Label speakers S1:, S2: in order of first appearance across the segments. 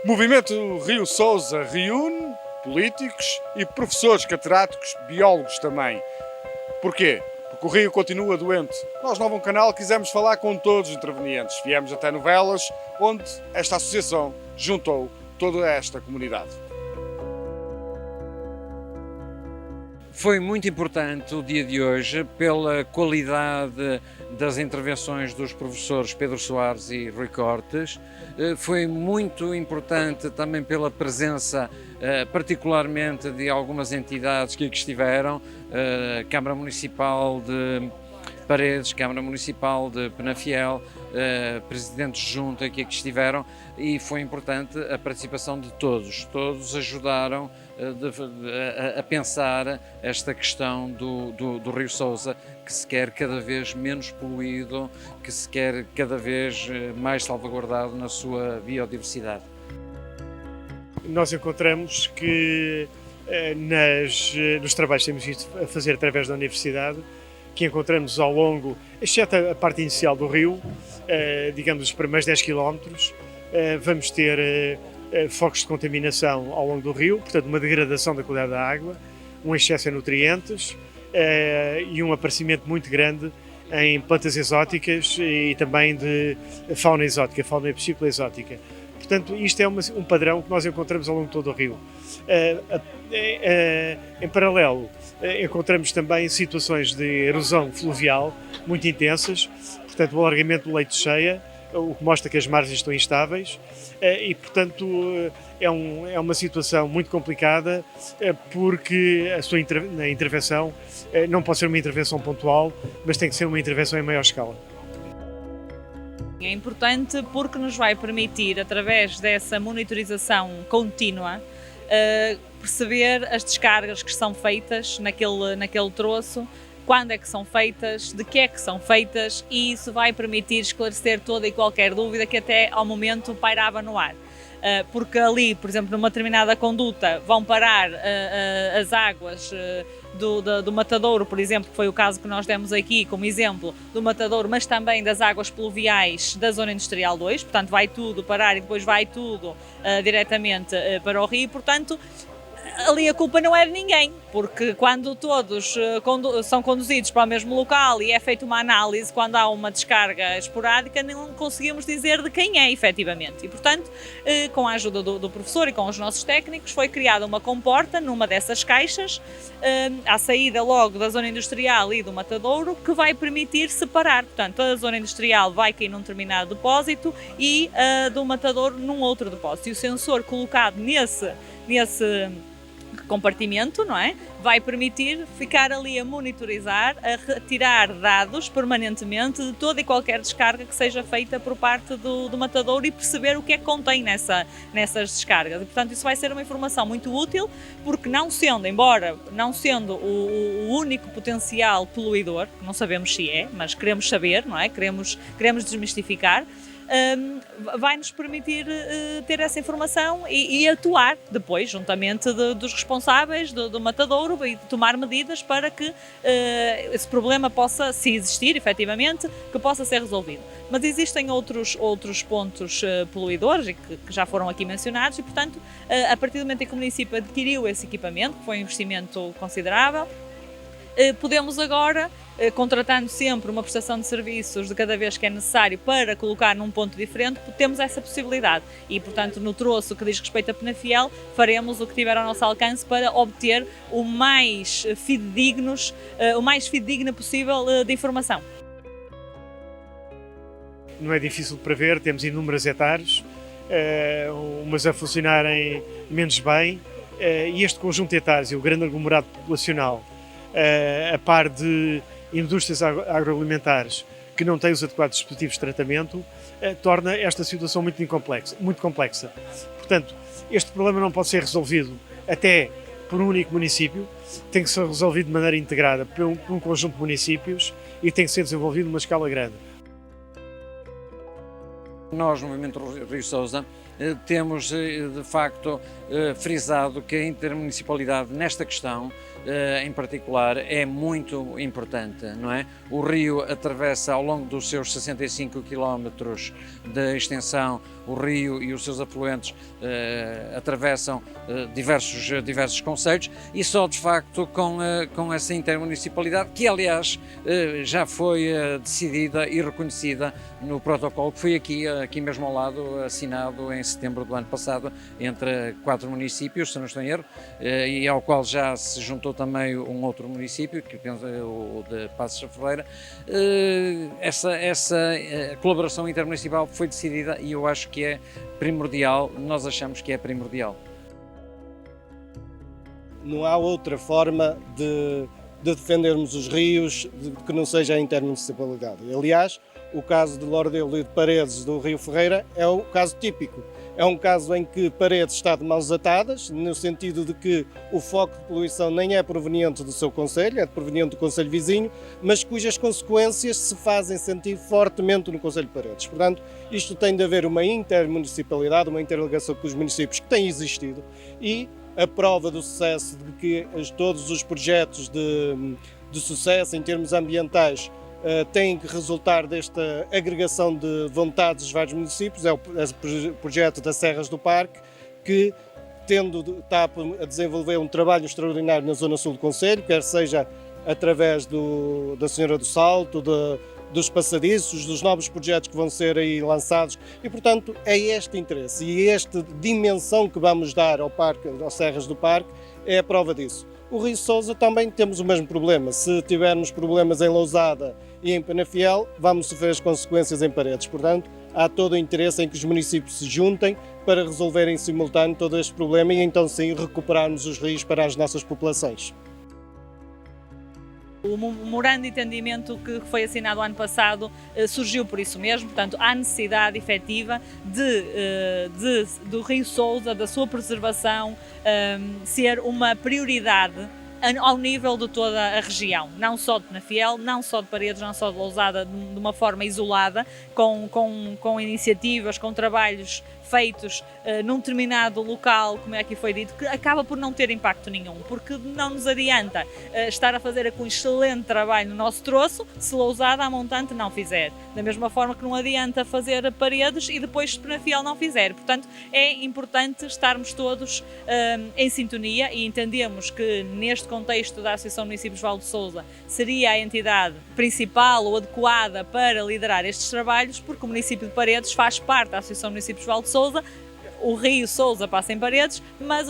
S1: Movimento Rio Sousa reúne políticos e professores catedráticos, biólogos também. Porquê? Porque o rio continua doente. Nós, Novo Canal, quisemos falar com todos os intervenientes. Viemos até Novelas, onde esta associação juntou toda esta comunidade.
S2: Foi muito importante o dia de hoje pela qualidade das intervenções dos professores Pedro Soares e Rui Cortes. Foi muito importante também pela presença, particularmente de algumas entidades que aqui estiveram, Câmara Municipal de Paredes, Câmara Municipal de Penafiel, presidentes de junta que aqui estiveram, e foi importante a participação de todos. Todos ajudaram a pensar esta questão do Rio Sousa, que se quer cada vez menos poluído, que se quer cada vez mais salvaguardado na sua biodiversidade.
S3: Nós encontramos que nos trabalhos que temos visto a fazer através da Universidade, que encontramos ao longo, exceto a parte inicial do rio, digamos os primeiros 10 km, vamos ter focos de contaminação ao longo do rio, portanto uma degradação da qualidade da água, um excesso em nutrientes e um aparecimento muito grande em plantas exóticas e também de fauna exótica, fauna piscícola exótica. Portanto, isto é um padrão que nós encontramos ao longo de todo o rio. Em paralelo, encontramos também situações de erosão fluvial muito intensas, portanto o alargamento do leito de cheia, o que mostra que as margens estão instáveis e, portanto, é uma situação muito complicada porque a sua intervenção não pode ser uma intervenção pontual, mas tem que ser uma intervenção em maior escala.
S4: É importante porque nos vai permitir, através dessa monitorização contínua, perceber as descargas que são feitas naquele troço, quando é que são feitas, de que é que são feitas, e isso vai permitir esclarecer toda e qualquer dúvida que até ao momento pairava no ar. Porque ali, por exemplo, numa determinada conduta, vão parar as águas do matadouro, por exemplo, que foi o caso que nós demos aqui como exemplo, do matadouro, mas também das águas pluviais da Zona Industrial 2, portanto vai tudo parar e depois vai tudo diretamente para o rio, portanto ali a culpa não é de ninguém, porque quando todos são conduzidos para o mesmo local e é feita uma análise, quando há uma descarga esporádica, não conseguimos dizer de quem é efetivamente. E, portanto, com a ajuda do professor e com os nossos técnicos, foi criada uma comporta numa dessas caixas, à saída logo da zona industrial e do matadouro, que vai permitir separar. Portanto, a zona industrial vai cair num determinado depósito e do matadouro num outro depósito. E o sensor colocado nesse compartimento, não é? Vai permitir ficar ali a monitorizar, a retirar dados permanentemente de toda e qualquer descarga que seja feita por parte do matadouro e perceber o que é que contém nessas descargas. E, portanto, isso vai ser uma informação muito útil, porque embora não sendo o único potencial poluidor, não sabemos se é, mas queremos saber, não é? Queremos desmistificar, vai-nos permitir ter essa informação e atuar depois, juntamente dos responsáveis do matadouro, e tomar medidas para que esse problema possa, se existir efetivamente, que possa ser resolvido. Mas existem outros pontos poluidores que já foram aqui mencionados e, portanto, a partir do momento em que o município adquiriu esse equipamento, que foi um investimento considerável, podemos agora, contratando sempre uma prestação de serviços de cada vez que é necessário para colocar num ponto diferente, temos essa possibilidade e, portanto, no troço que diz respeito a Penafiel, faremos o que tiver ao nosso alcance para obter o mais fidedigna possível de informação.
S3: Não é difícil de prever, temos inúmeras hectares, umas a funcionarem menos bem, e este conjunto de hectares e o grande aglomerado populacional, a par de indústrias agroalimentares que não têm os adequados dispositivos de tratamento, torna esta situação muito complexa. Portanto, este problema não pode ser resolvido até por um único município, tem que ser resolvido de maneira integrada por um conjunto de municípios e tem que ser desenvolvido numa escala grande.
S2: Nós, no Movimento Rio Sousa, temos de facto frisado que a intermunicipalidade nesta questão em particular é muito importante, não é? O rio atravessa ao longo dos seus 65 km de extensão, o rio e os seus afluentes atravessam diversos concelhos e só de facto com essa intermunicipalidade, que aliás já foi decidida e reconhecida no protocolo que foi aqui mesmo ao lado, assinado em setembro do ano passado entre 4 municípios, se não estou em erro, e ao qual já se juntou também um outro município, que penso o de Passos da Ferreira. Essa colaboração intermunicipal foi decidida e eu acho que é primordial, nós achamos que é primordial.
S5: Não há outra forma de defendermos os rios que não seja a intermunicipalidade. Aliás, o caso de Lordelo e de Paredes do Rio Ferreira é o caso típico. É um caso em que Paredes está de mãos atadas, no sentido de que o foco de poluição nem é proveniente do seu concelho, é proveniente do concelho vizinho, mas cujas consequências se fazem sentir fortemente no concelho de Paredes. Portanto, isto tem de haver uma intermunicipalidade, uma interligação com os municípios que tem existido e a prova do sucesso de que todos os projetos de sucesso em termos ambientais têm que resultar desta agregação de vontades dos vários municípios, é o projeto das Serras do Parque, que está a desenvolver um trabalho extraordinário na zona sul do concelho, quer seja através da Senhora do Salto, dos passadiços, dos novos projetos que vão ser aí lançados e, portanto, é este interesse e esta dimensão que vamos dar ao parque, às Serras do Parque, é a prova disso. O Rio Sousa também temos o mesmo problema. Se tivermos problemas em Lousada e em Penafiel, vamos sofrer as consequências em Paredes. Portanto, há todo o interesse em que os municípios se juntem para resolverem em simultâneo todo este problema e então sim recuperarmos os rios para as nossas populações.
S4: O memorando de entendimento que foi assinado ano passado surgiu por isso mesmo, portanto há necessidade efetiva do Rio Sousa, da sua preservação, ser uma prioridade ao nível de toda a região, não só de Penafiel, não só de Paredes, não só de Lousada, de uma forma isolada, com iniciativas, com trabalhos feitos num determinado local, como aqui foi dito, que acaba por não ter impacto nenhum, porque não nos adianta estar a fazer aqui um excelente trabalho no nosso troço se Lousada a montante não fizer. Da mesma forma que não adianta fazer Paredes e depois Penafiel não fizer. Portanto, é importante estarmos todos em sintonia e entendemos que neste contexto da Associação de Municípios Val de Sousa seria a entidade principal ou adequada para liderar estes trabalhos, porque o município de Paredes faz parte da Associação de Municípios Val de Sousa. O Rio Sousa passa em Paredes, mas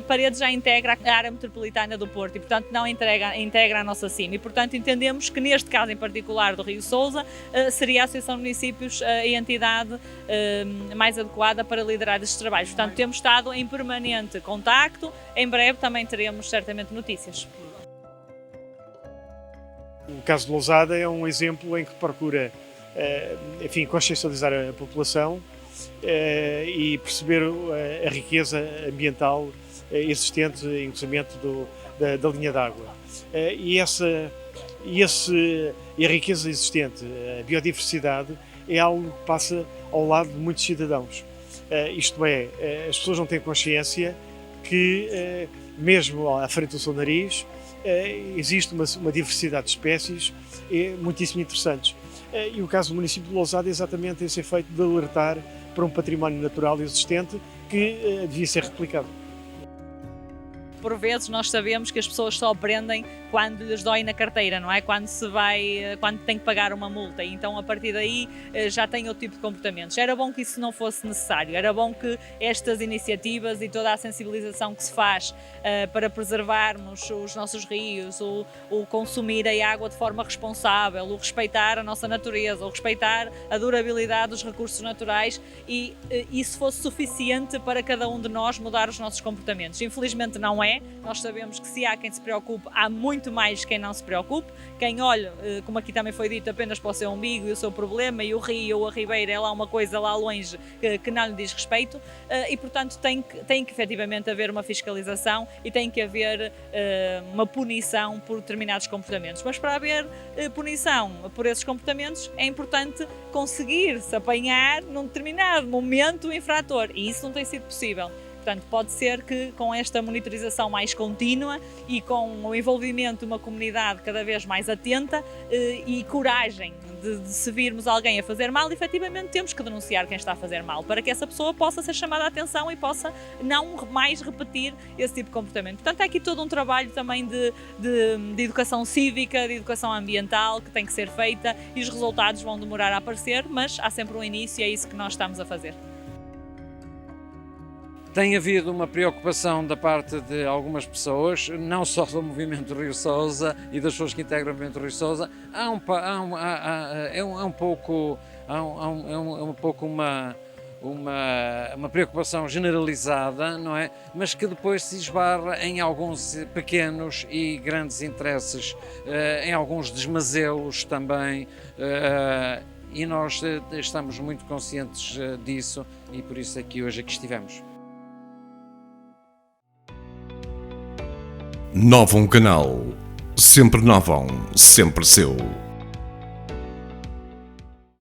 S4: Paredes já integra a área metropolitana do Porto e, portanto, não integra a nossa CIM. E, portanto, entendemos que neste caso em particular do Rio Sousa seria a Associação de Municípios a entidade mais adequada para liderar estes trabalhos. Portanto, temos estado em permanente contacto. Em breve também teremos certamente notícias.
S3: O caso de Lousada é um exemplo em que procura, enfim, consciencializar a população e perceber a riqueza ambiental existente, inclusive da linha d'água. E a riqueza existente, a biodiversidade, é algo que passa ao lado de muitos cidadãos. Isto é, as pessoas não têm consciência que, mesmo à frente do seu nariz, existe uma diversidade de espécies muitíssimo interessantes. E o caso do município de Lousada é exatamente esse efeito de alertar para um património natural existente que devia ser replicado.
S4: Por vezes nós sabemos que as pessoas só aprendem quando lhes dói na carteira, não é? Quando tem que pagar uma multa, e então a partir daí já tem outro tipo de comportamentos. Era bom que isso não fosse necessário, era bom que estas iniciativas e toda a sensibilização que se faz para preservarmos os nossos rios, o consumir a água de forma responsável, o respeitar a nossa natureza, o respeitar a durabilidade dos recursos naturais, e isso fosse suficiente para cada um de nós mudar os nossos comportamentos. Infelizmente não é. Nós sabemos que se há quem se preocupe, há muito mais quem não se preocupe. Quem olha, como aqui também foi dito, apenas para o seu umbigo e o seu problema, e o rio ou a ribeira é lá uma coisa lá longe que não lhe diz respeito, e portanto tem que efetivamente haver uma fiscalização e tem que haver uma punição por determinados comportamentos. Mas para haver punição por esses comportamentos é importante conseguir-se apanhar num determinado momento o infrator, e isso não tem sido possível. Portanto, pode ser que com esta monitorização mais contínua e com o envolvimento de uma comunidade cada vez mais atenta e coragem de se virmos alguém a fazer mal, efetivamente temos que denunciar quem está a fazer mal, para que essa pessoa possa ser chamada a atenção e possa não mais repetir esse tipo de comportamento. Portanto, há aqui todo um trabalho também de educação cívica, de educação ambiental que tem que ser feita e os resultados vão demorar a aparecer, mas há sempre um início e é isso que nós estamos a fazer.
S2: Tem havido uma preocupação da parte de algumas pessoas, não só do movimento Rio Sousa e das pessoas que integram o movimento Rio Sousa, é um pouco uma preocupação generalizada, não é? Mas que depois se esbarra em alguns pequenos e grandes interesses, em alguns desmazelos também, e nós estamos muito conscientes disso e por isso é que hoje aqui estivemos.
S6: Novum Canal. Sempre Novum, sempre seu.